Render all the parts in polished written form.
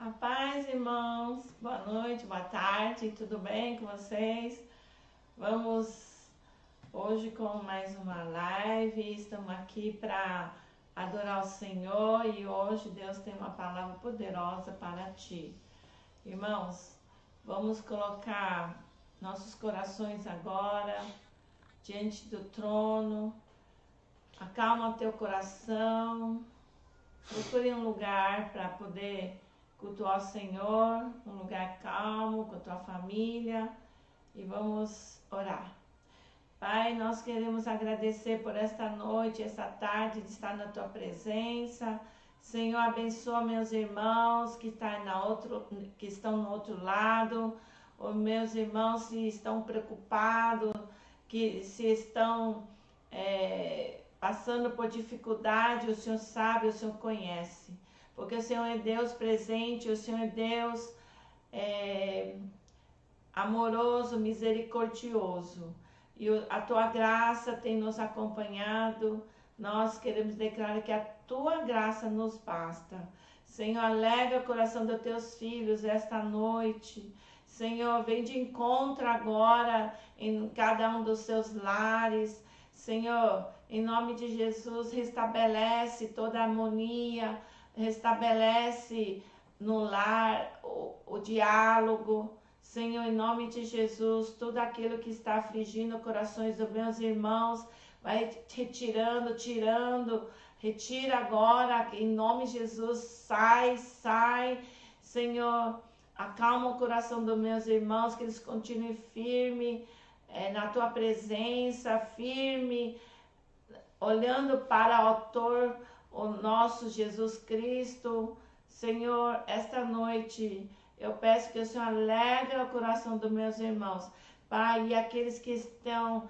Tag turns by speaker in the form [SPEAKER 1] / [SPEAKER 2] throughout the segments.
[SPEAKER 1] A paz, irmãos. Boa noite, boa tarde, tudo bem com vocês? Vamos hoje com mais uma live. Estamos aqui para adorar o Senhor e hoje Deus tem uma palavra poderosa para ti. Irmãos, vamos colocar nossos corações agora diante do trono. Acalma teu coração. Procure um lugar para poder cultuar o Senhor, um lugar calmo com a tua família e vamos orar. Pai, nós queremos agradecer por esta noite, esta tarde de estar na tua presença. Senhor, abençoa meus irmãos que estão no outro lado, os meus irmãos se estão preocupados, que se estão passando por dificuldade, o Senhor sabe, o Senhor conhece. Porque o Senhor é Deus presente, o Senhor é Deus amoroso, misericordioso. E a tua graça tem nos acompanhado. Nós queremos declarar que a tua graça nos basta. Senhor, alegra o coração dos teus filhos esta noite. Senhor, vem de encontro agora em cada um dos seus lares. Senhor, em nome de Jesus, restabelece toda a harmonia, restabelece no lar o diálogo. Senhor, em nome de Jesus, tudo aquilo que está afligindo os corações dos meus irmãos, vai retirando, retira agora, em nome de Jesus, sai. Senhor, acalma o coração dos meus irmãos, que eles continuem firmes na tua presença, firme, olhando para o autor, o nosso Jesus Cristo. Senhor, esta noite eu peço que o Senhor alegre o coração dos meus irmãos, Pai, e aqueles que estão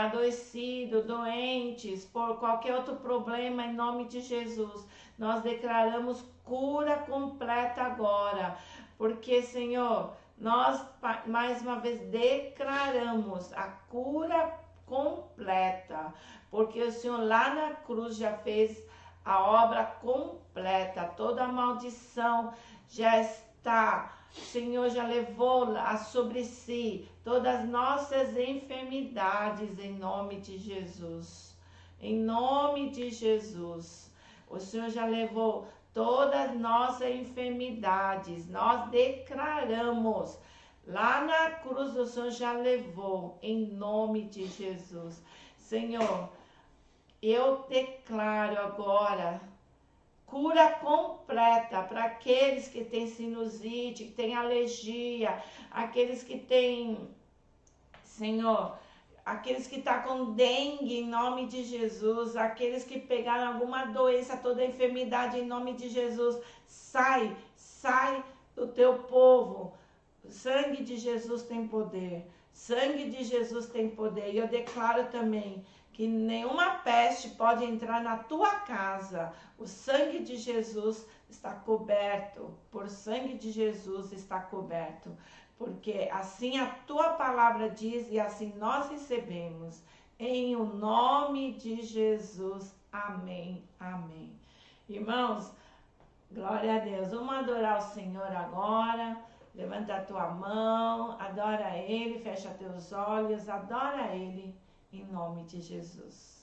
[SPEAKER 1] adoecidos, doentes, por qualquer outro problema, em nome de Jesus, nós declaramos cura completa agora, porque, Senhor, nós mais uma vez declaramos a cura completa, porque o Senhor lá na cruz já fez a obra completa, toda a maldição já está, o Senhor já levou sobre si todas as nossas enfermidades, em nome de Jesus. Em nome de Jesus, o Senhor já levou todas as nossas enfermidades, nós declaramos, lá na cruz o Senhor já levou, em nome de Jesus. Senhor, eu declaro agora cura completa para aqueles que têm sinusite, que têm alergia, aqueles que têm, Senhor, aqueles que estão com dengue, em nome de Jesus, aqueles que pegaram alguma doença, toda enfermidade, em nome de Jesus, sai do teu povo. O sangue de Jesus tem poder, sangue de Jesus tem poder, e eu declaro também que nenhuma peste pode entrar na tua casa. O sangue de Jesus está coberto, por sangue de Jesus está coberto, porque assim a tua palavra diz e assim nós recebemos, em o nome de Jesus, amém, amém. Irmãos, glória a Deus, vamos adorar o Senhor agora. Levanta a tua mão, adora Ele, fecha teus olhos, adora Ele, em nome de Jesus.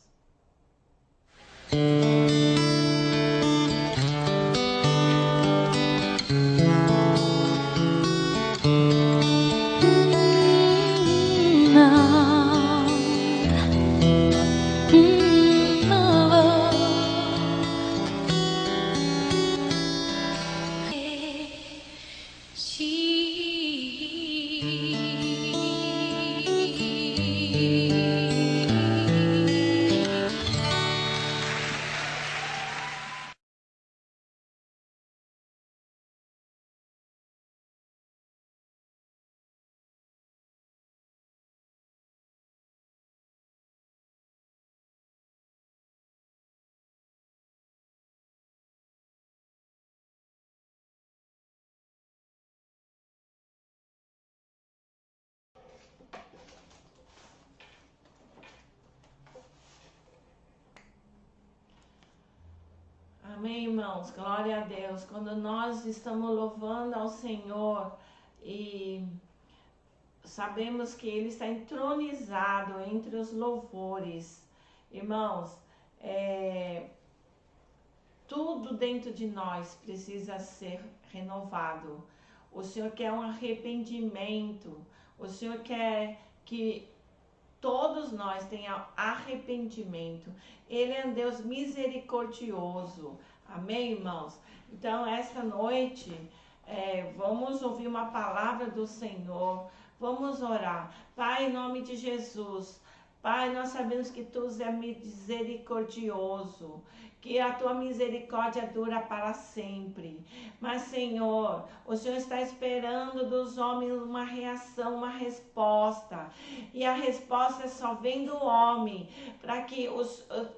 [SPEAKER 1] Amém, irmãos? Glória a Deus. Quando nós estamos louvando ao Senhor e sabemos que Ele está entronizado entre os louvores, irmãos, tudo dentro de nós precisa ser renovado. O Senhor quer um arrependimento. O Senhor quer que todos nós tenham arrependimento. Ele é um Deus misericordioso. Amém, irmãos? Então, esta noite, vamos ouvir uma palavra do Senhor. Vamos orar. Pai, em nome de Jesus. Pai, nós sabemos que Tu és misericordioso, que a Tua misericórdia dura para sempre. Mas, Senhor, o Senhor está esperando dos homens uma reação, uma resposta. E a resposta só vem do homem, para que o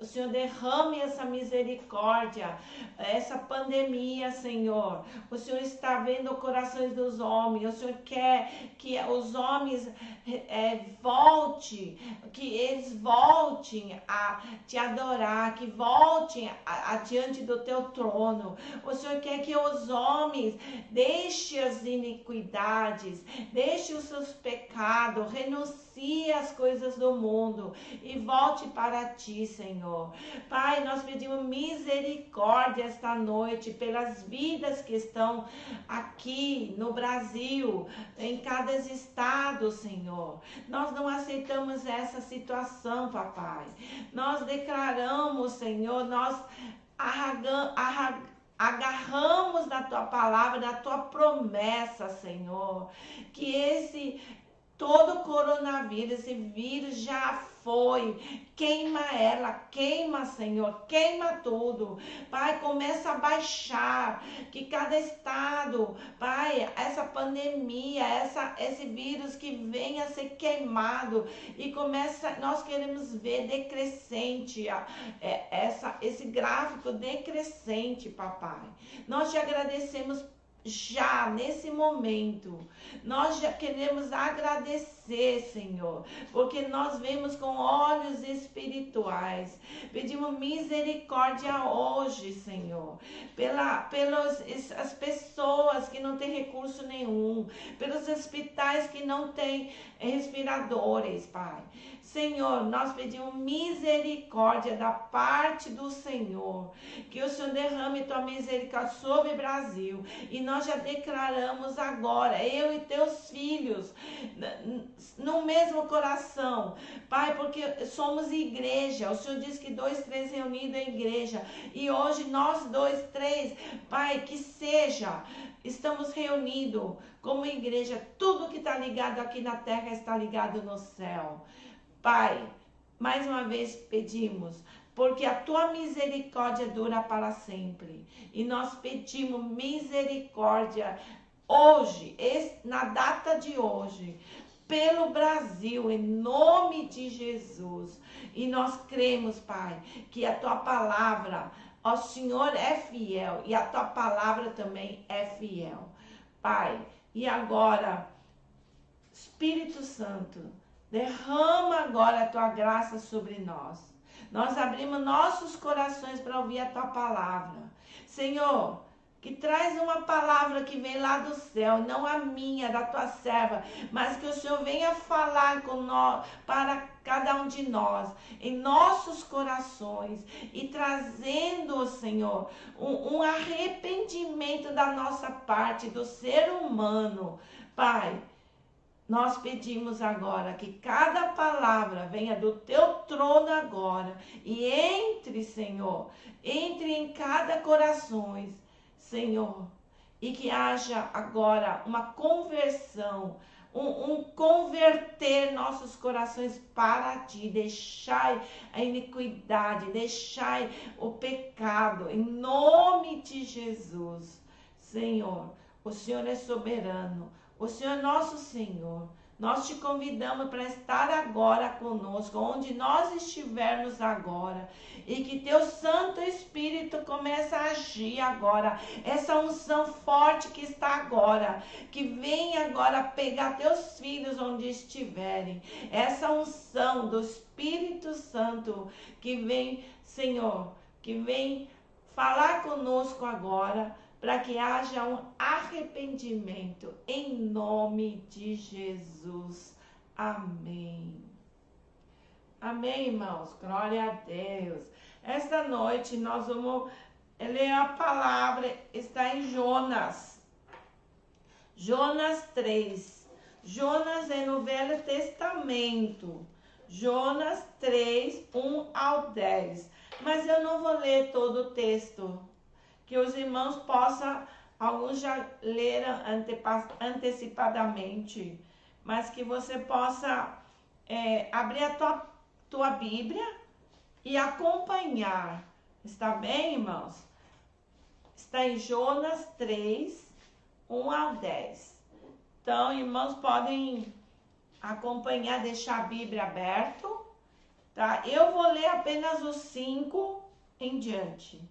[SPEAKER 1] Senhor derrame essa misericórdia, essa pandemia, Senhor. O Senhor está vendo os corações dos homens. O Senhor quer que os homens que eles voltem a Te adorar, que voltem adiante do Teu trono. O Senhor quer que os homens deixem as iniquidades, deixem os seus pecados, renuncie às coisas do mundo e volte para Ti, Senhor. Pai, nós pedimos misericórdia esta noite pelas vidas que estão aqui no Brasil, em cada estado, Senhor. Nós não aceitamos essa situação, papai. Nós declaramos, Senhor, nós agarramos na Tua palavra, na Tua promessa, Senhor, que todo coronavírus, esse vírus já foi. Queima ela, queima, Senhor, queima tudo. Pai, começa a baixar, que cada estado, Pai, essa pandemia, esse vírus que venha a ser queimado e nós queremos ver decrescente, esse gráfico decrescente, papai. Nós te agradecemos já nesse momento. Nós já queremos agradecer, Senhor, porque nós vemos com olhos espirituais. Pedimos misericórdia hoje, Senhor, pelas as pessoas que não têm recurso nenhum, pelos hospitais que não têm respiradores, Pai. Senhor, nós pedimos misericórdia da parte do Senhor, que o Senhor derrame Tua misericórdia sobre o Brasil, e nós já declaramos agora, eu e Teus filhos, no mesmo coração, Pai, porque somos igreja. O Senhor diz que 2, 3 reunidos em igreja, e hoje nós 2, 3, Pai, que seja, estamos reunidos como igreja. Tudo que está ligado aqui na terra está ligado no céu. Pai, mais uma vez pedimos, porque a Tua misericórdia dura para sempre. E nós pedimos misericórdia hoje, na data de hoje, pelo Brasil, em nome de Jesus. E nós cremos, Pai, que a Tua palavra, ó Senhor, é fiel, e a Tua palavra também é fiel. Pai, e agora, Espírito Santo, derrama agora a Tua graça sobre nós. Nós abrimos nossos corações para ouvir a Tua palavra. Senhor, que traz uma palavra que vem lá do céu, não a minha, da Tua serva, mas que o Senhor venha falar com nós, para cada um de nós, em nossos corações, e trazendo, Senhor, um arrependimento da nossa parte, do ser humano. Pai, nós pedimos agora que cada palavra venha do Teu trono agora e entre, Senhor, entre em cada coração, Senhor, e que haja agora uma conversão, converter nossos corações para Ti, deixai a iniquidade, deixai o pecado, em nome de Jesus. Senhor, o Senhor é soberano, o Senhor é nosso Senhor. Nós Te convidamos para estar agora conosco, onde nós estivermos agora, e que Teu Santo Espírito comece a agir agora, essa unção forte que está agora, que vem agora pegar Teus filhos onde estiverem, essa unção do Espírito Santo que vem, Senhor, que vem falar conosco agora, para que haja um arrependimento, em nome de Jesus. Amém. Amém, irmãos. Glória a Deus. Esta noite nós vamos ler a palavra, está em Jonas. Jonas 3. Jonas é no Velho Testamento. Jonas 3, 1 ao 10. Mas eu não vou ler todo o texto, que os irmãos possam, alguns já leram antecipadamente, mas que você possa abrir a tua Bíblia e acompanhar. Está bem, irmãos? Está em Jonas 3, 1 ao 10. Então, irmãos, podem acompanhar, deixar a Bíblia aberta, tá? Eu vou ler apenas os 5 em diante.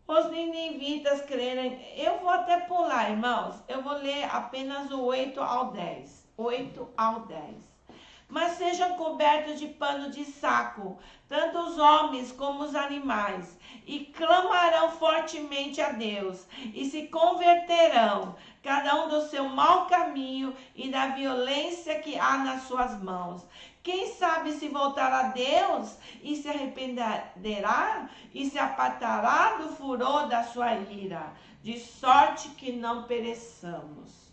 [SPEAKER 1] Os ninivitas creram. Eu vou até pular, irmãos. Eu vou ler apenas o 8 ao 10. 8 ao 10. Mas sejam cobertos de pano de saco, tanto os homens como os animais, e clamarão fortemente a Deus, e se converterão, cada um do seu mau caminho e da violência que há nas suas mãos. Quem sabe se voltará a Deus e se arrependerá e se apartará do furor da sua ira, de sorte que não pereçamos.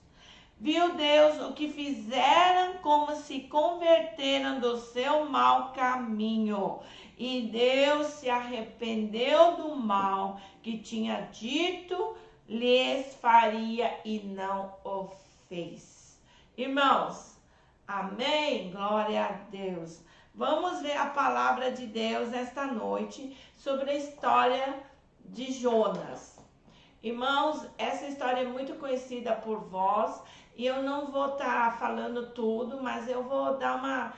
[SPEAKER 1] Viu Deus o que fizeram, como se converteram do seu mau caminho. E Deus se arrependeu do mal que tinha dito lhes faria e não o fez. Irmãos, amém? Glória a Deus. Vamos ver a palavra de Deus esta noite sobre a história de Jonas. Irmãos, essa história é muito conhecida por vós. E eu não vou estar falando tudo, mas eu vou dar uma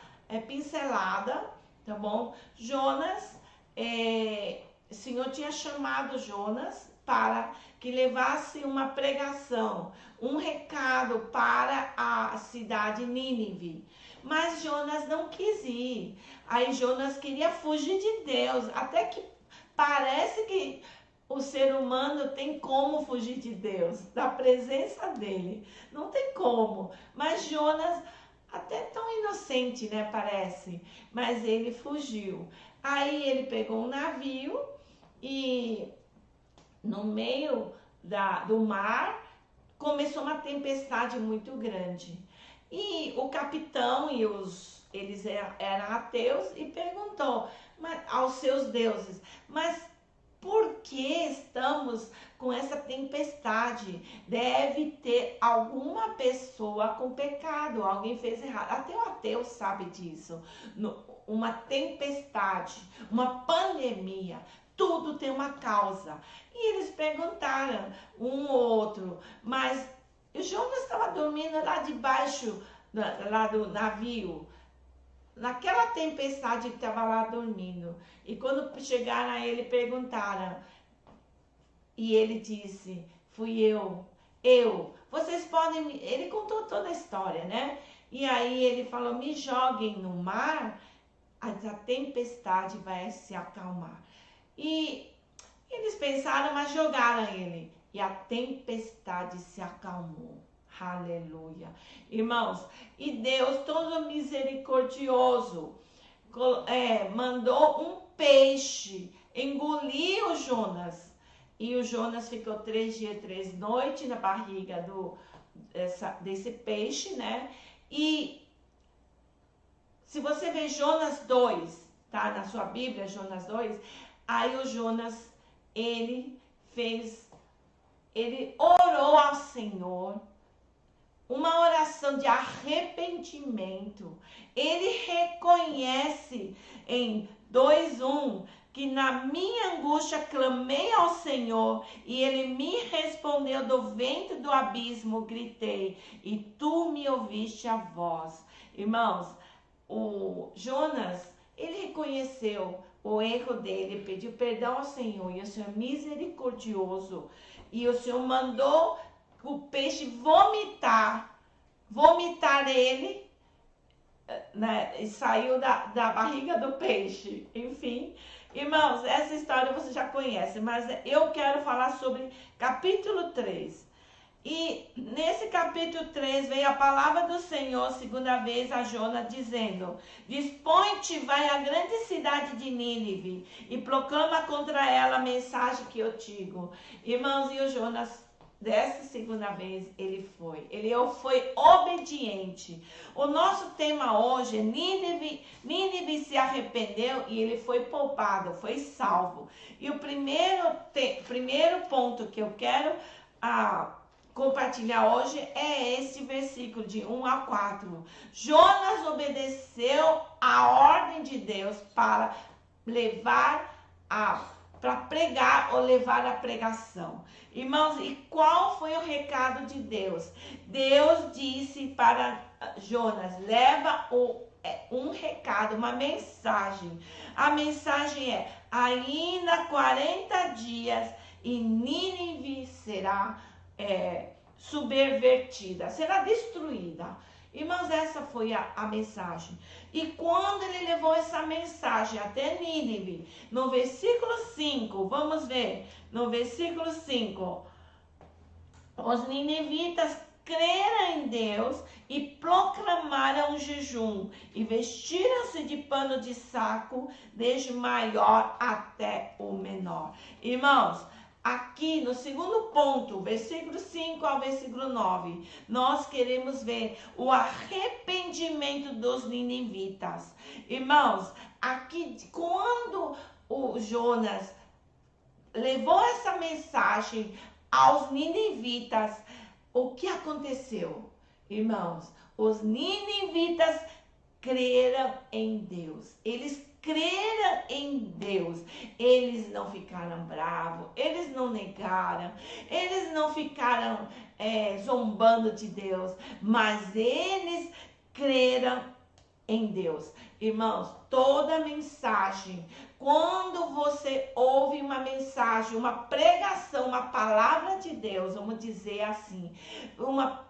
[SPEAKER 1] pincelada, tá bom? Jonas, o Senhor tinha chamado Jonas para que levasse uma pregação, um recado para a cidade Nínive. Mas Jonas não quis ir. Aí Jonas queria fugir de Deus, até que parece que o ser humano tem como fugir de Deus, da presença dele. Não tem como. Mas Jonas, até tão inocente, né, parece. Mas ele fugiu. Aí ele pegou um navio e no meio do mar começou uma tempestade muito grande. E o capitão e eles eram ateus e perguntou aos seus deuses, mas por que estamos com essa tempestade? Deve ter alguma pessoa com pecado, alguém fez errado. Até o ateu sabe disso. Uma tempestade, uma pandemia, tudo tem uma causa. E eles perguntaram um ou outro, mas Jonas estava dormindo lá debaixo lá do navio. Naquela tempestade ele estava lá dormindo. E quando chegaram a ele, perguntaram. E ele disse, fui eu. Vocês podem... Ele contou toda a história, né? E aí ele falou, me joguem no mar, a tempestade vai se acalmar. E eles pensaram, mas jogaram ele. E a tempestade se acalmou. Aleluia. Irmãos, e Deus todo misericordioso mandou um peixe engolir o Jonas. E o Jonas ficou 3 dias e 3 noites na barriga desse peixe, né? E se você ver Jonas 2, tá? Na sua Bíblia, Jonas 2, aí o Jonas, ele orou ao Senhor, uma oração de arrependimento. Ele reconhece em 2:1 que na minha angústia clamei ao Senhor e ele me respondeu do ventre do abismo, gritei e tu me ouviste a voz. Irmãos, o Jonas, ele reconheceu o erro dele, pediu perdão ao Senhor e o Senhor é misericordioso e o Senhor mandou o peixe vomitar ele, né, e saiu da barriga do peixe, enfim, Irmãos, essa história você já conhece, mas eu quero falar sobre capítulo 3. E nesse capítulo 3 veio a palavra do Senhor, segunda vez a Jonas, dizendo: Dispõe-te, vai à grande cidade de Nínive e proclama contra ela a mensagem que eu digo. Irmãos, e o Jonas, dessa segunda vez, ele foi obediente. O nosso tema hoje é Nínive se arrependeu e ele foi poupado, foi salvo. E o primeiro ponto que eu quero compartilhar hoje é esse versículo de 1 a 4. Jonas obedeceu a ordem de Deus para pregar ou levar a pregação. Irmãos, e qual foi o recado de Deus? Deus disse para Jonas: leva um recado, uma mensagem. A mensagem é: ainda 40 dias e Nínive será subvertida, será destruída. Irmãos, essa foi a mensagem. E quando ele levou essa mensagem até Nínive, no versículo 5, vamos ver, no versículo 5, os ninivitas creram em Deus e proclamaram um jejum e vestiram-se de pano de saco, desde o maior até o menor. Irmãos, aqui no segundo ponto, versículo 5 ao versículo 9, nós queremos ver o arrependimento dos ninivitas. Irmãos, aqui quando o Jonas levou essa mensagem aos ninivitas, o que aconteceu? Irmãos, os ninivitas creram em Deus. Eles creram em Deus. Eles não ficaram bravos, eles não negaram, eles não ficaram zombando de Deus, mas eles creram em Deus. Irmãos, toda mensagem, quando você ouve uma mensagem, uma pregação, uma palavra de Deus, vamos dizer assim, uma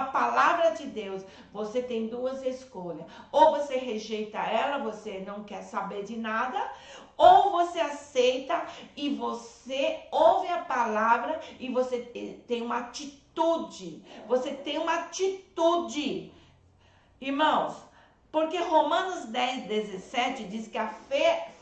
[SPEAKER 1] palavra de Deus, você tem duas escolhas: ou você rejeita ela, você não quer saber de nada, ou você aceita e você ouve a palavra e você tem uma atitude. Você tem uma atitude, irmãos, porque Romanos 10:17 diz que a fé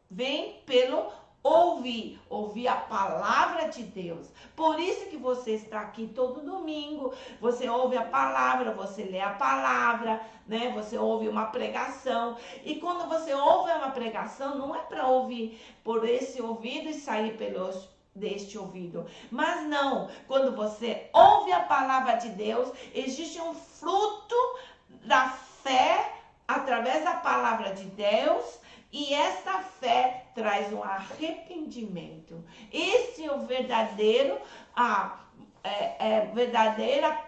[SPEAKER 1] vem pelo ouvir a palavra de Deus. Por isso que você está aqui todo domingo, você ouve a palavra, você lê a palavra, né? Você ouve uma pregação. E quando você ouve uma pregação, não é para ouvir por esse ouvido e sair deste ouvido. Mas não, quando você ouve a palavra de Deus, existe um fruto da fé através da palavra de Deus. E essa fé traz um arrependimento. Esse é o verdadeira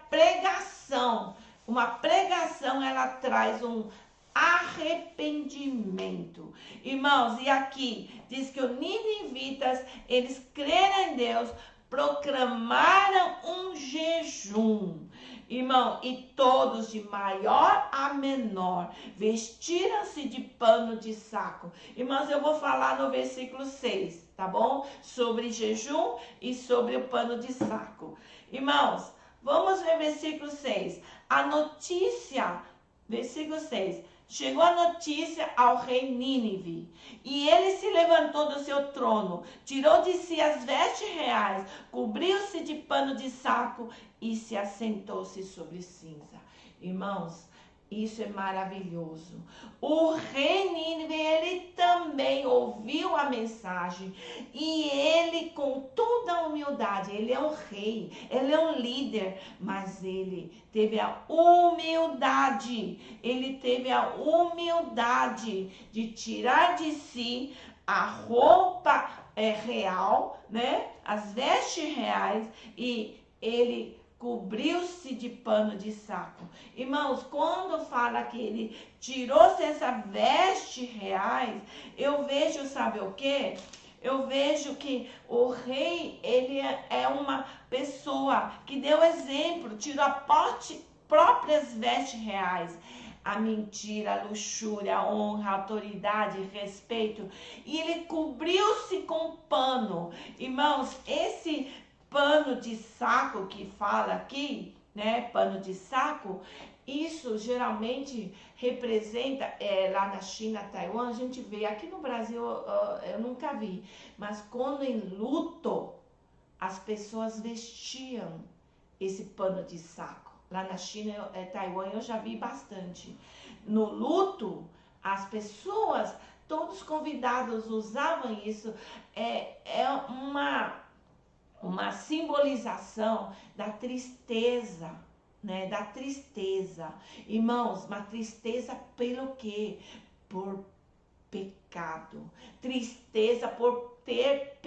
[SPEAKER 1] pregação. Uma pregação, ela traz um arrependimento. Irmãos, e aqui diz que os ninivitas, eles creram em Deus, proclamaram um jejum. Irmão, e todos de maior a menor vestiram-se de pano de saco. Irmãos, eu vou falar no versículo 6, tá bom? Sobre jejum e sobre o pano de saco. Irmãos, vamos ver versículo 6. A notícia, versículo 6. Chegou a notícia ao rei Nínive, e ele se levantou do seu trono, tirou de si as vestes reais, cobriu-se de pano de saco e se assentou-se sobre cinza. Irmãos, isso é maravilhoso. O rei Nínive, ele também ouviu a mensagem e ele, com toda a humildade, ele é um rei, ele é um líder, mas ele teve a humildade, de tirar de si a roupa real, né? As vestes reais, e ele cobriu-se de pano de saco. Irmãos, quando fala que ele tirou-se essa veste reais, eu vejo, sabe o quê? Eu vejo que o rei, ele é uma pessoa que deu exemplo, tirou a próprias vestes reais. a mentira, a luxúria, a honra, a autoridade, respeito. E ele cobriu-se com pano. Irmãos, esse pano de saco que fala aqui, né? Pano de saco, isso geralmente representa, lá na China, Taiwan, a gente vê, aqui no Brasil eu nunca vi, mas quando em luto, as pessoas vestiam esse pano de saco. Lá na China, Taiwan, eu já vi bastante. No luto, as pessoas, todos convidados usavam isso. É uma simbolização da tristeza, né? Da tristeza. Irmãos, uma tristeza pelo quê? Por pecado. Tristeza por ter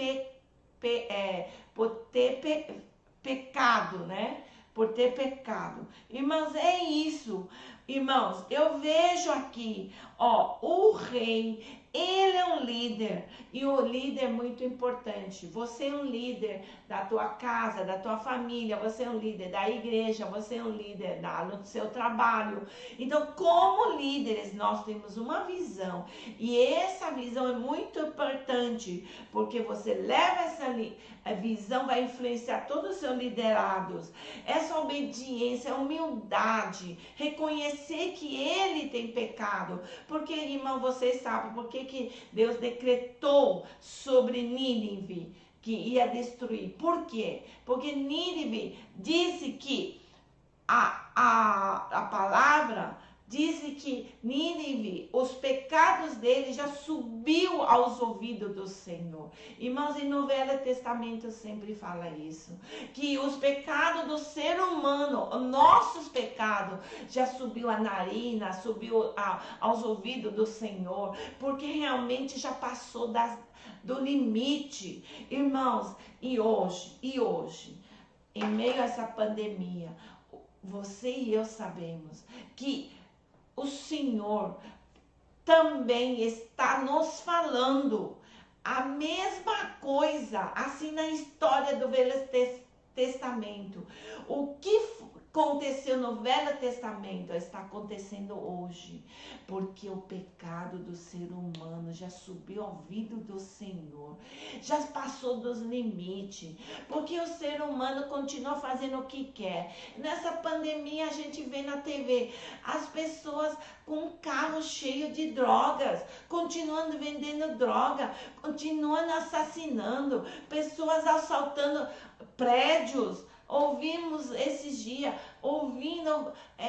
[SPEAKER 1] pecado, né? Por ter pecado. Irmãos, é isso. Irmãos, eu vejo aqui, ó, o rei, ele é um líder, e o líder é muito importante. Você é um líder da tua casa, da tua família, você é um líder da igreja, você é um líder no seu trabalho. Então, como líderes, nós temos uma visão, e essa visão é muito importante, porque você leva a visão, vai influenciar todos os seus liderados. Essa obediência, humildade, reconhecer que ele tem pecado. Porque, irmão, vocês sabem por que Deus decretou sobre Nínive que ia destruir? Por quê? Porque Nínive disse que a palavra diz que Nínive, os pecados dele já subiu aos ouvidos do Senhor. Irmãos, em no Velho Testamento sempre fala isso. Que os pecados do ser humano, os nossos pecados, já subiu à narina, subiu aos ouvidos do Senhor. Porque realmente já passou do limite. Irmãos, e hoje, em meio a essa pandemia, você e eu sabemos que o Senhor também está nos falando a mesma coisa, assim na história do Velho Testamento. O que aconteceu no Velho Testamento está acontecendo hoje, porque o pecado do ser humano já subiu ao ouvido do Senhor, já passou dos limites, porque o ser humano continua fazendo o que quer. Nessa pandemia a gente vê na TV as pessoas com um carro cheio de drogas, continuando vendendo droga, continuando assassinando, pessoas assaltando prédios. Ouvimos esses dias,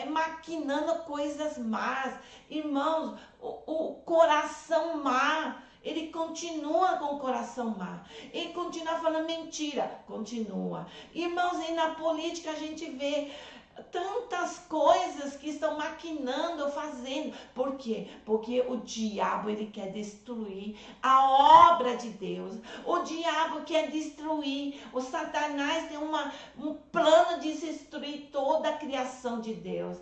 [SPEAKER 1] maquinando coisas más. Irmãos, o coração má, ele continua com o coração má. Ele continua falando mentira, continua. Irmãos, e na política a gente vê tantas coisas que estão maquinando, fazendo. Por quê? Porque o diabo, ele quer destruir a obra de Deus. O diabo quer destruir. O Satanás tem um plano de destruir toda a criação de Deus.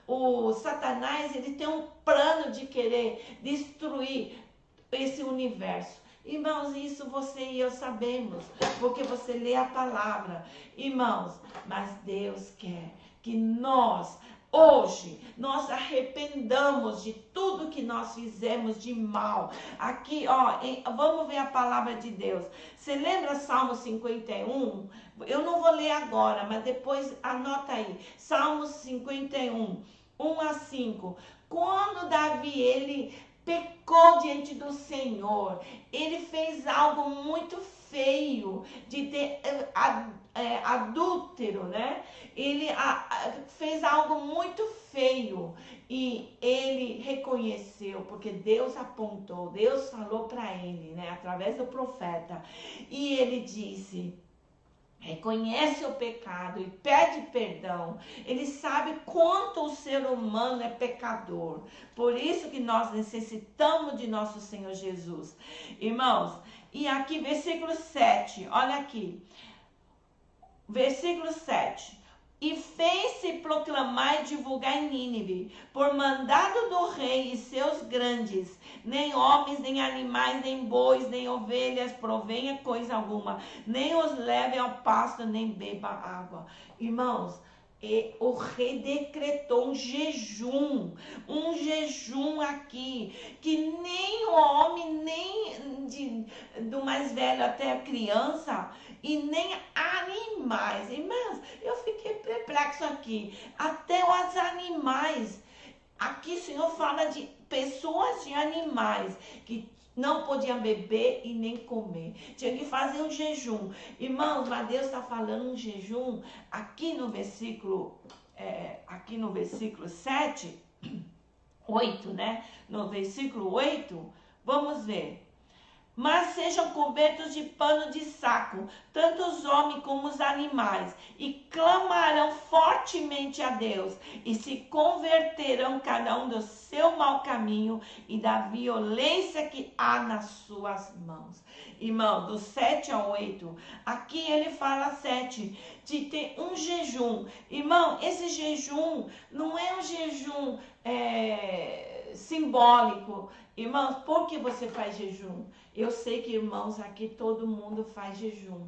[SPEAKER 1] O Satanás, ele tem um plano de querer destruir esse universo. Irmãos, isso você e eu sabemos, porque você lê a palavra. Irmãos, mas Deus quer que nós, hoje, nós arrependamos de tudo que nós fizemos de mal. Aqui, ó, vamos ver a palavra de Deus. Você lembra Salmo 51? Eu não vou ler agora, mas depois anota aí. Salmo 51, 1 a 5. Quando Davi, ele pecou diante do Senhor, ele fez algo muito feio, de ter adúltero, né? Ele fez algo muito feio e ele reconheceu, porque Deus apontou, Deus falou para ele, né? Através do profeta, e ele disse: reconhece o pecado e pede perdão. Ele sabe quanto o ser humano é pecador. Por isso que nós necessitamos de nosso Senhor Jesus. Irmãos, e aqui versículo 7, olha aqui. Versículo 7. E fez-se proclamar e divulgar em Nínive, por mandado do rei e seus grandes, nem homens, nem animais, nem bois, nem ovelhas, provenha coisa alguma, nem os leve ao pasto, nem beba água. Irmãos, E o rei decretou um jejum aqui, que nem o homem, nem do mais velho até a criança, e nem animais. Irmãos, eu fiquei perplexo aqui. Até os animais. Aqui o Senhor fala de pessoas e animais que não podiam beber e nem comer. Tinha que fazer um jejum. Irmãos, mas Deus está falando um jejum aqui no versículo, aqui no versículo 7, 8, né? No versículo 8, vamos ver. Mas sejam cobertos de pano de saco, tanto os homens como os animais, e clamarão fortemente a Deus, e se converterão cada um do seu mau caminho e da violência que há nas suas mãos. Irmão, do 7 ao 8, aqui ele fala 7, de ter um jejum. Irmão, esse jejum não é um jejum simbólico. Irmãos, por que você faz jejum? Eu sei que, irmãos, aqui todo mundo faz jejum.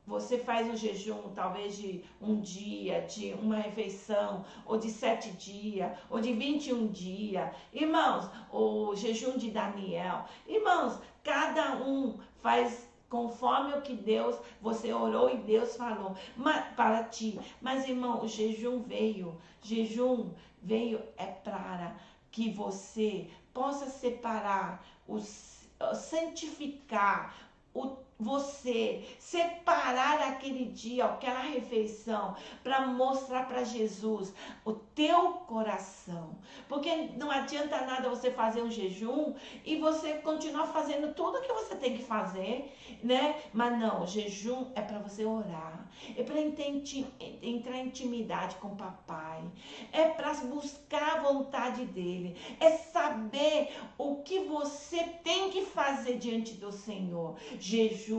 [SPEAKER 1] Você faz um jejum, talvez de um dia, de uma refeição, ou de 7 dias, ou de 21 dias. Irmãos, o jejum de Daniel. Irmãos, cada um faz conforme o que Deus, você orou e Deus falou para ti. Mas, irmão, o jejum veio para que você possa separar, santificar, você separar aquele dia, aquela refeição, para mostrar para Jesus o teu coração. Porque não adianta nada você fazer um jejum e você continuar fazendo tudo o que você tem que fazer, né? Mas não, o jejum é para você orar, é para entrar em intimidade com o papai, é para buscar a vontade dele, é saber o que você tem que fazer diante do Senhor. Jejum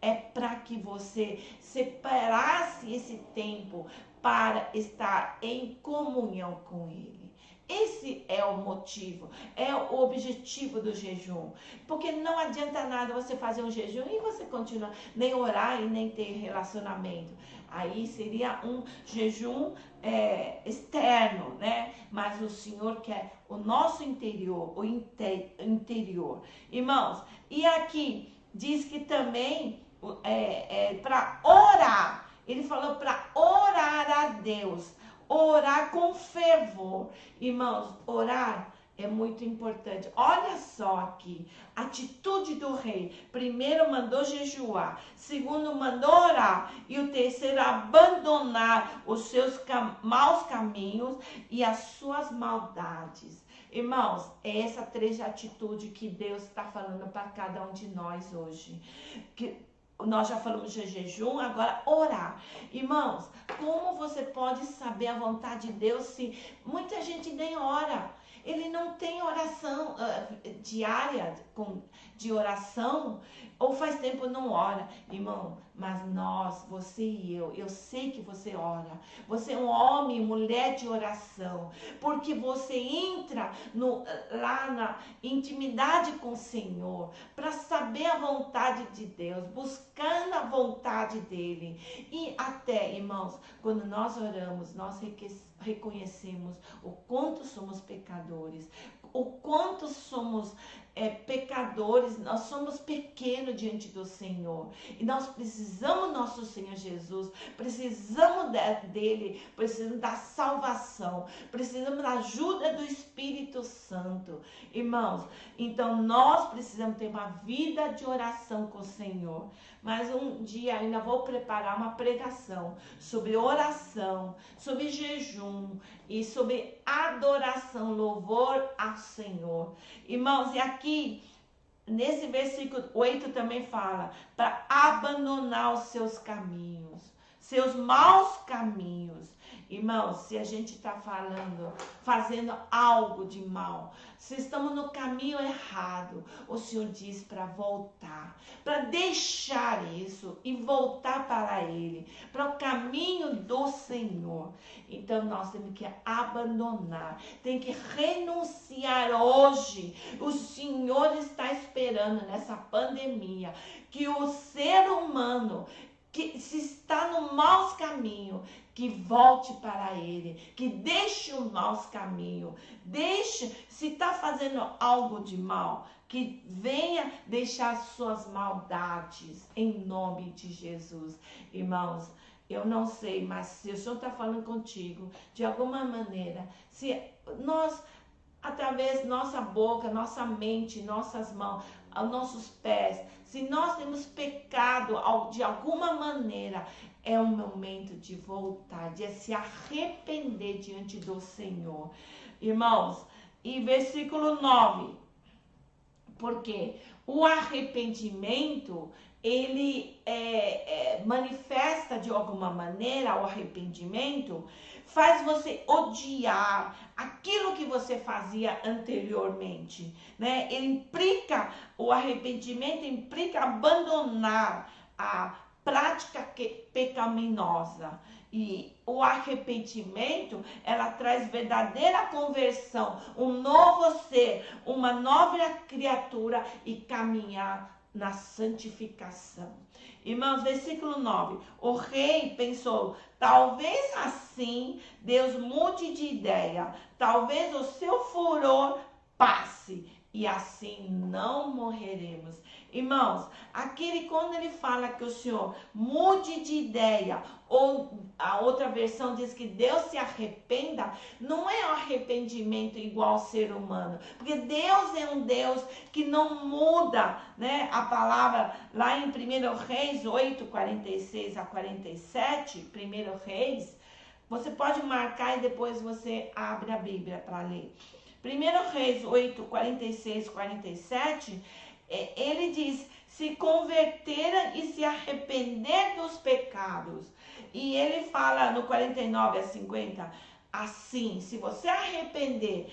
[SPEAKER 1] é para que você separasse esse tempo para estar em comunhão com Ele. Esse é o motivo, é o objetivo do jejum. Porque não adianta nada você fazer um jejum e você continuar nem orar e nem ter relacionamento. Aí seria um jejum externo, né? Mas o Senhor quer o nosso interior, o interior. Irmãos, e aqui diz que também para orar. Ele falou para orar a Deus. Orar com fervor. Irmãos, orar é muito importante. Olha só aqui, atitude do rei. Primeiro mandou jejuar, segundo mandou orar, e o terceiro abandonar os seus maus caminhos e as suas maldades. Irmãos, é essa três atitude que Deus está falando para cada um de nós hoje. Nós já falamos de jejum, agora orar. Irmãos, como você pode saber a vontade de Deus se muita gente nem ora? Ele não tem oração diária de oração, ou faz tempo não ora. Irmão, mas nós, você e eu sei que você ora. Você é um homem, mulher de oração, porque você entra lá na intimidade com o Senhor, para saber a vontade de Deus, buscando a vontade dele. E até, irmãos, quando nós oramos, nós reconhecemos o quanto somos pecadores, o quanto somos pecadores, nós somos pequenos diante do Senhor, e nós precisamos do nosso Senhor Jesus, precisamos dele, precisamos da salvação, precisamos da ajuda do Espírito Santo, irmãos. Então nós precisamos ter uma vida de oração com o Senhor. Mas um dia ainda vou preparar uma pregação sobre oração, sobre jejum e sobre adoração, louvor ao Senhor. Irmãos, e aqui, nesse versículo 8 também fala, para abandonar os seus caminhos, seus maus caminhos. Irmãos, se a gente está fazendo algo de mal, se estamos no caminho errado, o Senhor diz para voltar, para deixar isso e voltar para Ele, para o caminho do Senhor. Então nós temos que abandonar, tem que renunciar hoje. O Senhor está esperando nessa pandemia que o ser humano que se está no mau caminho, que volte para ele, que deixe o mau caminho, se está fazendo algo de mal, que venha deixar suas maldades, em nome de Jesus. Irmãos, eu não sei, mas se o Senhor está falando contigo, de alguma maneira, se nós, através da nossa boca, nossa mente, nossas mãos, aos nossos pés, se nós temos pecado de alguma maneira, é o momento de voltar, de se arrepender diante do Senhor. Irmãos, e versículo 9, porque o arrependimento, ele manifesta de alguma maneira, o arrependimento faz você odiar aquilo que você fazia anteriormente, né? O arrependimento implica abandonar a prática pecaminosa. E o arrependimento, ela traz verdadeira conversão, um novo ser, uma nova criatura e caminhar na santificação. Irmãos, versículo 9. O rei pensou, talvez assim Deus mude de ideia, talvez o seu furor passe e assim não morreremos. Irmãos, quando ele fala que o Senhor mude de ideia, ou a outra versão diz que Deus se arrependa, não é um arrependimento igual ao ser humano, porque Deus é um Deus que não muda, né? A palavra lá em 1 Reis 8, 46 a 47, 1 Reis, você pode marcar e depois você abre a Bíblia para ler. 1 Reis 8, 46, 47, ele diz, se converter e se arrepender dos pecados. E ele fala no 49 a 50, assim, se você arrepender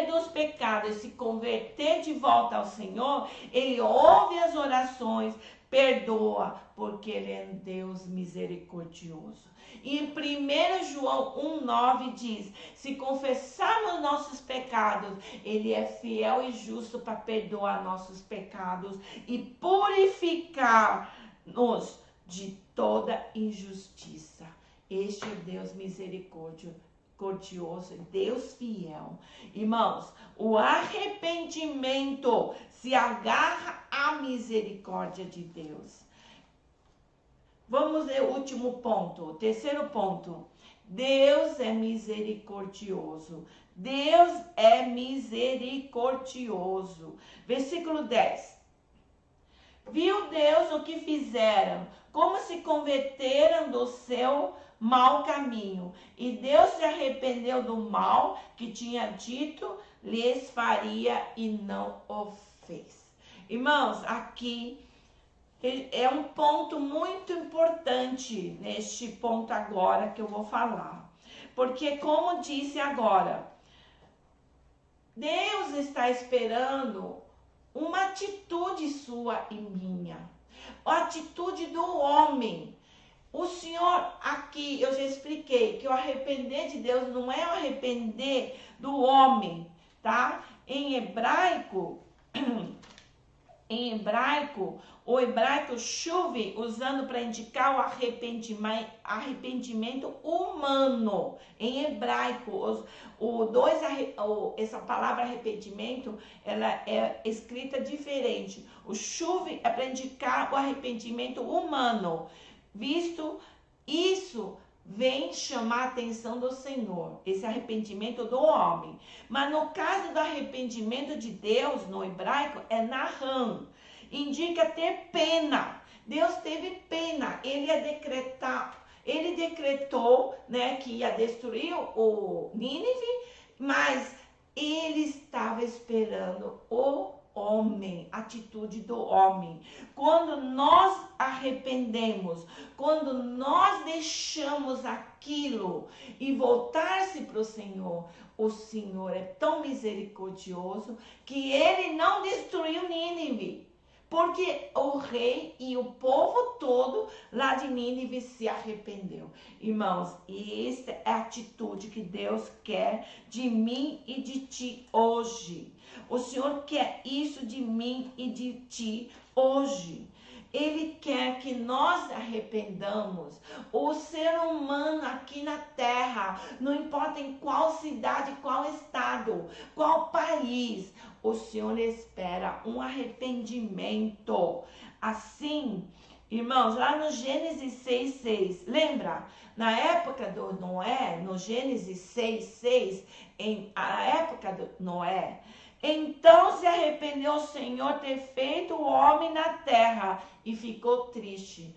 [SPEAKER 1] dos pecados e se converter de volta ao Senhor, ele ouve as orações, perdoa, porque ele é um Deus misericordioso. E em 1 João 1,9 diz, se confessarmos nossos pecados, ele é fiel e justo para perdoar nossos pecados e purificar-nos de toda injustiça. Este é Deus misericordioso, Deus fiel. Irmãos, o arrependimento se agarra à misericórdia de Deus. Vamos ler o último ponto, o terceiro ponto. Deus é misericordioso. Deus é misericordioso. Versículo 10. Viu Deus o que fizeram, como se converteram do seu mau caminho. E Deus se arrependeu do mal que tinha dito, lhes faria e não o fez. Irmãos, aqui é um ponto muito importante neste ponto agora que eu vou falar. Porque, como disse agora, Deus está esperando uma atitude sua e minha. A atitude do homem. O Senhor, aqui eu já expliquei que o arrepender de Deus não é o arrepender do homem, tá? Em hebraico, o hebraico chuve, usando para indicar o arrependimento humano. Em hebraico, essa palavra arrependimento, ela é escrita diferente. O chuve é para indicar o arrependimento humano. Visto isso, vem chamar a atenção do Senhor, esse arrependimento do homem. Mas no caso do arrependimento de Deus, no hebraico, é naham, indica ter pena. Deus teve pena, ele decretou, né, que ia destruir o Nínive, mas ele estava esperando o homem, atitude do homem. Quando nós arrependemos, quando nós deixamos aquilo e voltar-se para o Senhor é tão misericordioso que ele não destruiu Nínive, porque o rei e o povo todo lá de Nínive se arrependeu. Irmãos, e esta é a atitude que Deus quer de mim e de ti hoje. O Senhor quer isso de mim e de ti hoje. Ele quer que nós arrependamos. O ser humano aqui na terra, não importa em qual cidade, qual estado, qual país, o Senhor espera um arrependimento. Assim, irmãos, lá no Gênesis 6:6, lembra? Na época do Noé, no Gênesis 6:6, a época do Noé, então se arrependeu o Senhor ter feito o homem na terra e ficou triste.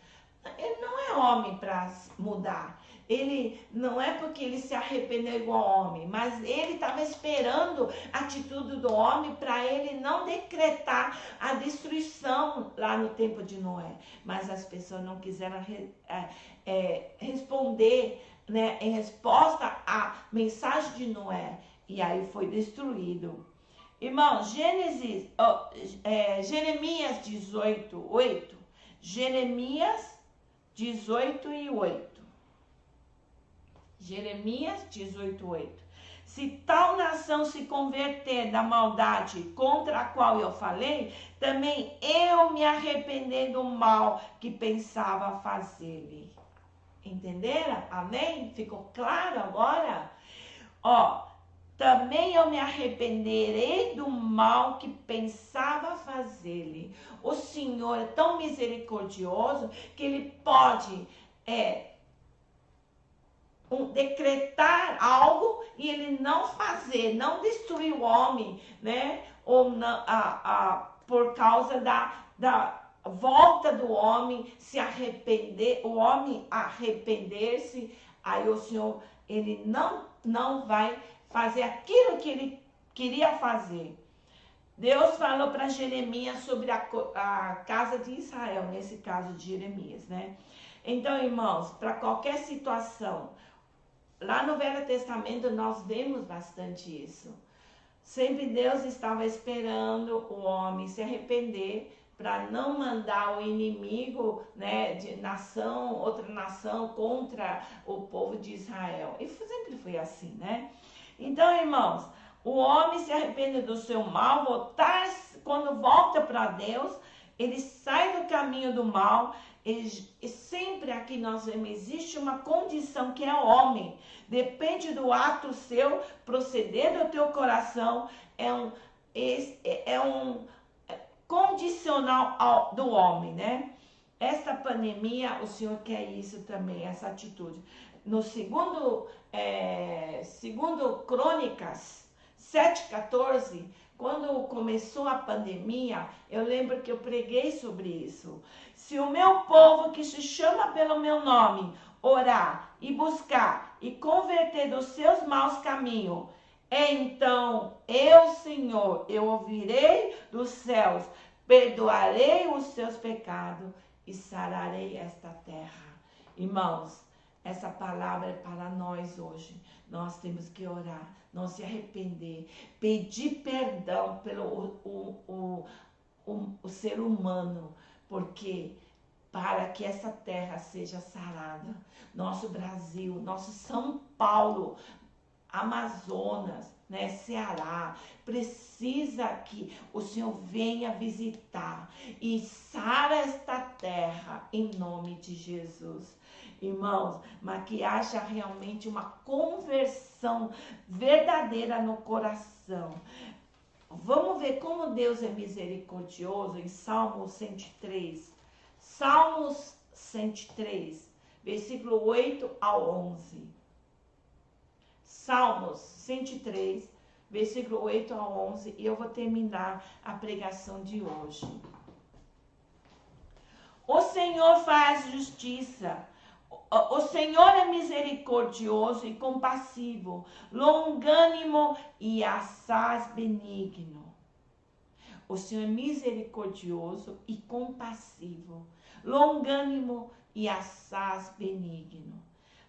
[SPEAKER 1] Ele não é homem para mudar. Ele não é porque ele se arrependeu igual homem, mas ele estava esperando a atitude do homem para ele não decretar a destruição lá no tempo de Noé. Mas as pessoas não quiseram responder, né, em resposta à mensagem de Noé. E aí foi destruído. Irmãos, Jeremias 18:8. Jeremias 18:8. Jeremias 18:8. Se tal nação se converter da maldade contra a qual eu falei, também eu me arrepender do mal que pensava fazer-lhe. Entenderam? Amém? Ficou claro agora? Também eu me arrependerei do mal que pensava fazer-lhe. O Senhor é tão misericordioso que Ele pode decretar algo e Ele não fazer, não destruir o homem, né? Ou não, por causa da volta do homem se arrepender, o homem arrepender-se, aí o Senhor, Ele não vai fazer aquilo que ele queria fazer. Deus falou para Jeremias sobre a casa de Israel, nesse caso de Jeremias, né? Então, irmãos, para qualquer situação, lá no Velho Testamento nós vemos bastante isso. Sempre Deus estava esperando o homem se arrepender para não mandar o inimigo, né, de outra nação contra o povo de Israel. E sempre foi assim, né? Então, irmãos, o homem se arrepende do seu mal, quando volta para Deus, ele sai do caminho do mal. E sempre aqui nós vemos, existe uma condição que é o homem. Depende do ato seu, proceder do teu coração, é um condicional do homem, né? Esta pandemia, o Senhor quer isso também, essa atitude. No segundo Crônicas 7:14, quando começou a pandemia, eu lembro que eu preguei sobre isso. Se o meu povo que se chama pelo meu nome orar e buscar e converter dos seus maus caminhos, então eu, Senhor, eu ouvirei dos céus, perdoarei os seus pecados e sararei esta terra. Irmãos, essa palavra é para nós hoje. Nós temos que orar, não se arrepender, pedir perdão pelo o ser humano, porque para que essa terra seja sarada, nosso Brasil, nosso São Paulo, Amazonas, né, Ceará, precisa que o Senhor venha visitar e sara esta terra em nome de Jesus. Irmãos, mas que haja realmente uma conversão verdadeira no coração. Vamos ver como Deus é misericordioso em Salmos 103. Salmos 103, versículo 8 ao 11. Salmos 103, versículo 8 ao 11. E eu vou terminar a pregação de hoje. O Senhor faz justiça. O Senhor é misericordioso e compassivo, longânimo e assaz benigno. O Senhor é misericordioso e compassivo, longânimo e assaz benigno.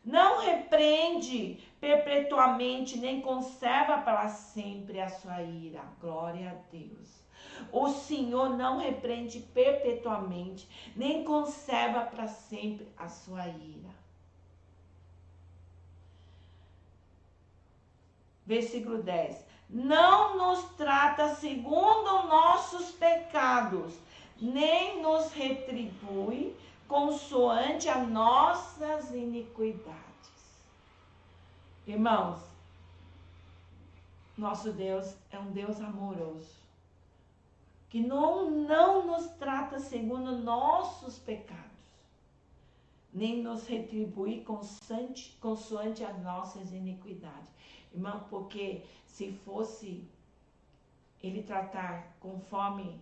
[SPEAKER 1] Não repreende perpetuamente, nem conserva para sempre a sua ira. Glória a Deus. O Senhor não repreende perpetuamente, nem conserva para sempre a sua ira. Versículo 10. Não nos trata segundo nossos pecados, nem nos retribui consoante as nossas iniquidades. Irmãos, nosso Deus é um Deus amoroso, que não nos trata segundo nossos pecados, nem nos retribui consoante as nossas iniquidades. Irmão, porque se fosse ele tratar conforme,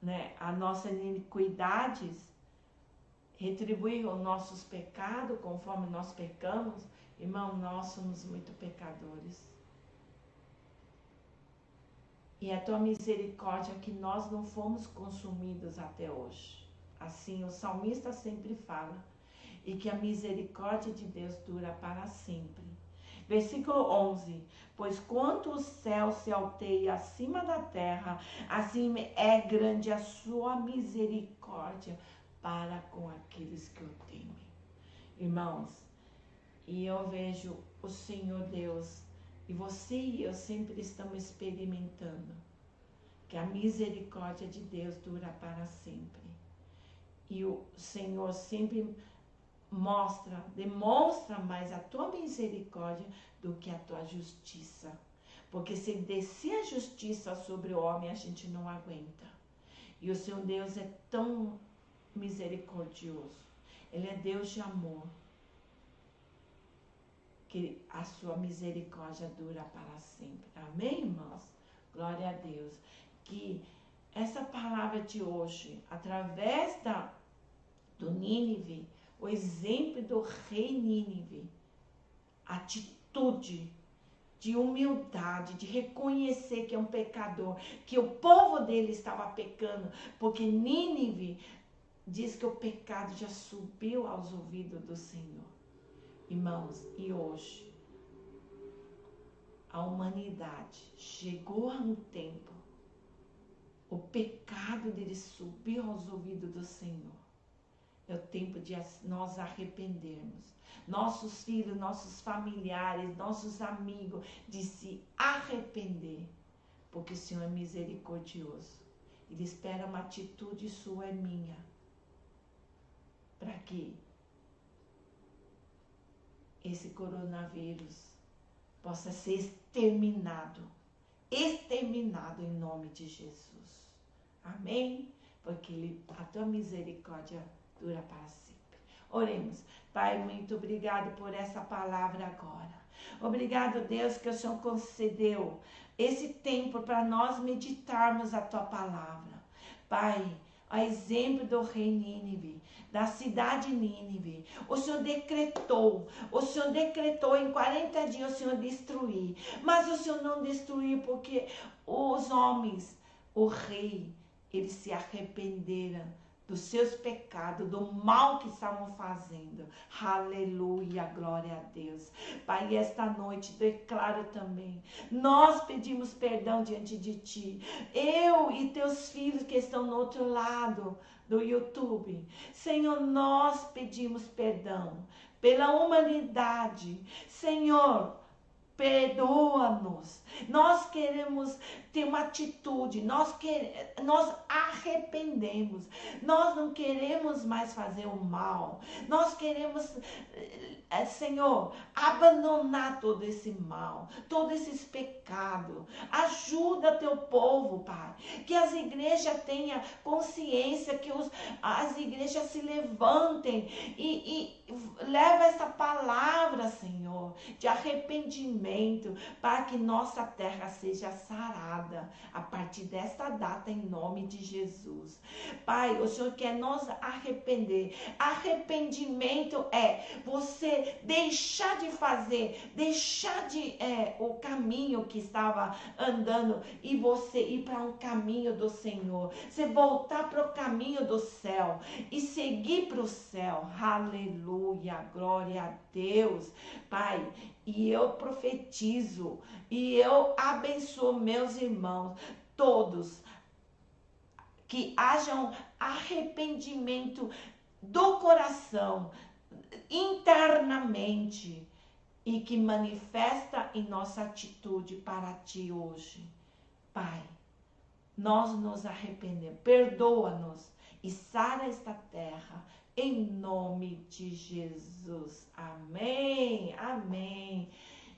[SPEAKER 1] né, as nossas iniquidades, retribuir os nossos pecados conforme nós pecamos, irmão, nós somos muito pecadores. E a tua misericórdia que nós não fomos consumidos até hoje. Assim o salmista sempre fala. E que a misericórdia de Deus dura para sempre. Versículo 11. Pois quanto o céu se alteia acima da terra, assim é grande a sua misericórdia para com aqueles que o temem. Irmãos, e eu vejo o Senhor Deus, e você e eu sempre estamos experimentando que a misericórdia de Deus dura para sempre. E o Senhor sempre demonstra mais a tua misericórdia do que a tua justiça. Porque se descer a justiça sobre o homem, a gente não aguenta. E o Senhor Deus é tão misericordioso. Ele é Deus de amor. Que a sua misericórdia dura para sempre. Amém, irmãos? Glória a Deus. Que essa palavra de hoje, através do Nínive, o exemplo do rei Nínive, atitude de humildade, de reconhecer que é um pecador, que o povo dele estava pecando, porque Nínive diz que o pecado já subiu aos ouvidos do Senhor. Irmãos, e hoje a humanidade chegou a um tempo, o pecado dele subiu aos ouvidos do Senhor. É o tempo de nós arrependermos. Nossos filhos, nossos familiares, nossos amigos, de se arrepender. Porque o Senhor é misericordioso. Ele espera uma atitude sua e minha. Para que esse coronavírus possa ser exterminado. Exterminado em nome de Jesus. Amém? Porque a tua misericórdia dura para sempre. Oremos. Pai, muito obrigado por essa palavra agora. Obrigado, Deus, que o Senhor concedeu esse tempo para nós meditarmos a tua palavra. Pai, a exemplo do rei Nínive, da cidade Nínive, o Senhor decretou em 40 dias o Senhor destruir, mas o Senhor não destruiu porque os homens, o rei, eles se arrependeram dos seus pecados, do mal que estavam fazendo. Aleluia, glória a Deus. Pai, esta noite declaro também, nós pedimos perdão diante de Ti, eu e Teus filhos que estão no outro lado do YouTube. Senhor, nós pedimos perdão pela humanidade. Senhor, perdoa-nos. Nós queremos ter uma atitude, nós arrependemos. Nós não queremos mais fazer o mal. Nós queremos, Senhor, abandonar todo esse mal, todos esses pecados. Ajuda teu povo, Pai. Que as igrejas tenham consciência, que as igrejas se levantem e leva essa palavra, Senhor, de arrependimento, para que nossa terra seja sarada a partir desta data, em nome de Jesus. Pai, o Senhor quer nos arrepender. Arrependimento é você deixar de fazer, o caminho que estava andando e você ir para um caminho do Senhor. Você voltar para o caminho do céu e seguir para o céu. Aleluia, glória a Deus. Pai, e eu profetizo e eu abençoo meus irmãos, todos, que hajam arrependimento do coração, internamente, e que manifesta em nossa atitude para Ti hoje. Pai, nós nos arrependemos. Perdoa-nos e sara esta terra, em nome de Jesus. Amém, amém.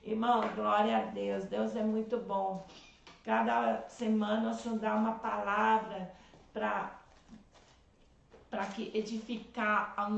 [SPEAKER 1] Irmão, glória a Deus. Deus é muito bom. Cada semana o Senhor dá uma palavra para que edificar ao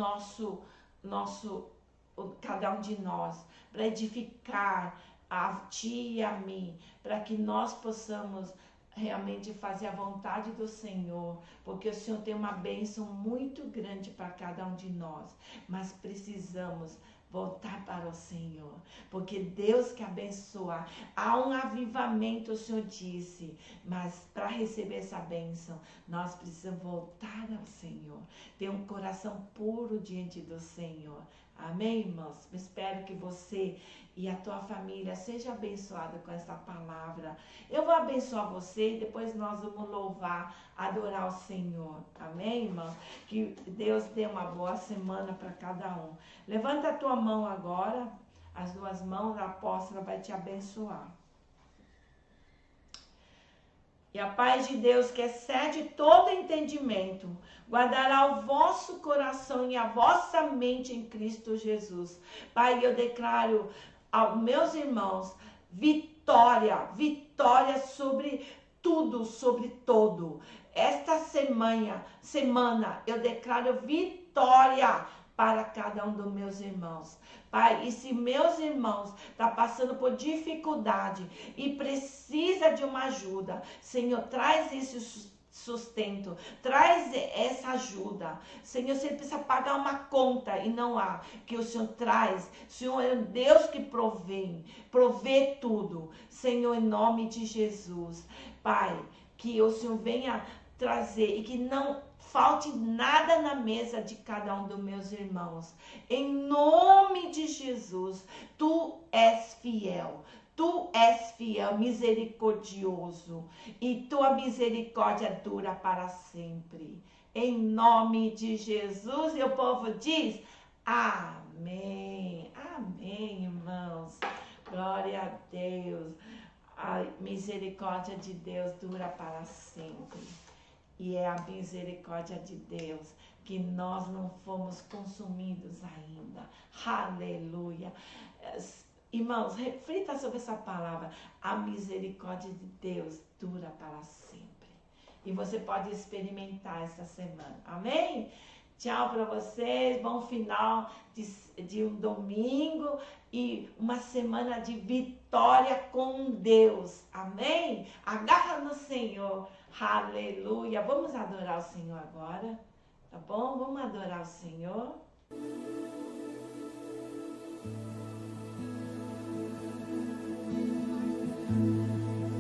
[SPEAKER 1] cada um de nós, para edificar a ti e a mim, para que nós possamos realmente fazer a vontade do Senhor, porque o Senhor tem uma bênção muito grande para cada um de nós, mas precisamos voltar para o Senhor, porque Deus quer abençoar. Há um avivamento, o Senhor disse, mas para receber essa bênção, nós precisamos voltar ao Senhor, ter um coração puro diante do Senhor. Amém, irmãos? Espero que você e a tua família seja abençoada com essa palavra. Eu vou abençoar você e depois nós vamos louvar, adorar o Senhor. Amém, irmãos? Que Deus dê uma boa semana para cada um. Levanta a tua mão agora, as duas mãos, a apóstola vai te abençoar. E a paz de Deus, que excede todo entendimento, guardará o vosso coração e a vossa mente em Cristo Jesus. Pai, eu declaro aos meus irmãos vitória, vitória sobre tudo, sobre todo. Esta semana eu declaro vitória para cada um dos meus irmãos. Pai, e se meus irmãos estão passando por dificuldade e precisa de uma ajuda, Senhor, traz esse sustento, traz essa ajuda. Senhor, se ele precisa pagar uma conta e não há, que o Senhor traz. O Senhor é um Deus que provê tudo. Senhor, em nome de Jesus. Pai, que o Senhor venha trazer e que não falte nada na mesa de cada um dos meus irmãos. Em nome de Jesus, tu és fiel. Tu és fiel, misericordioso, e tua misericórdia dura para sempre. Em nome de Jesus, e o povo diz, amém. Amém, irmãos. Glória a Deus. A misericórdia de Deus dura para sempre. E é a misericórdia de Deus que nós não fomos consumidos ainda. Aleluia. Irmãos, reflita sobre essa palavra. A misericórdia de Deus dura para sempre. E você pode experimentar essa semana. Amém? Tchau para vocês. Bom final de um domingo e uma semana de vitória com Deus. Amém? Agarra no Senhor. Aleluia. Vamos adorar o Senhor agora. Tá bom? Vamos adorar o Senhor.